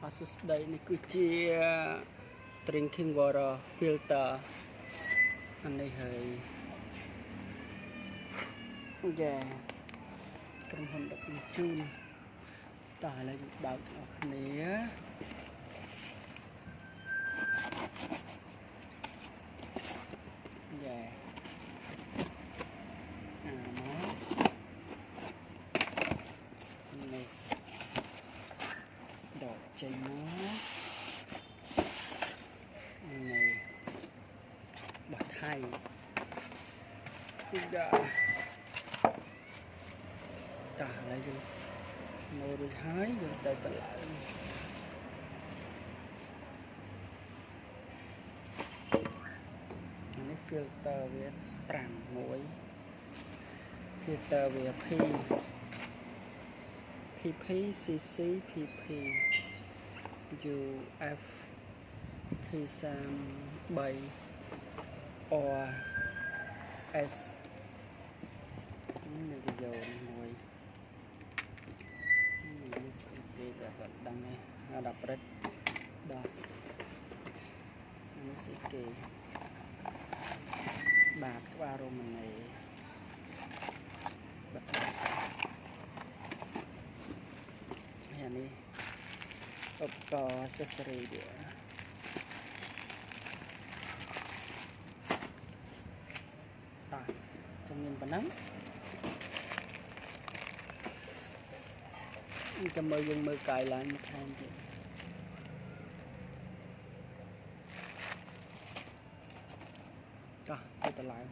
Asus đây này cứ chia drinking water filter anh đây hơi yeah trong hồn đặc chun tải là bảo này yeah nó này đỏ chanh nó này bật hay đã trả lại rồi ngồi được hái rồi tại tận lại nó filter về tràn mũi filter về PP CC PP UF thì sam 3 or S này thì dầu ngồi cái tận đăng này đập rất đó nó sẽ kì bạc qua rồi mình này bật này đi ốp co accessory địa rồi trong nhìn phần nắng cho mơ dùng mơ cài lại một hai chị rồi quay trở lại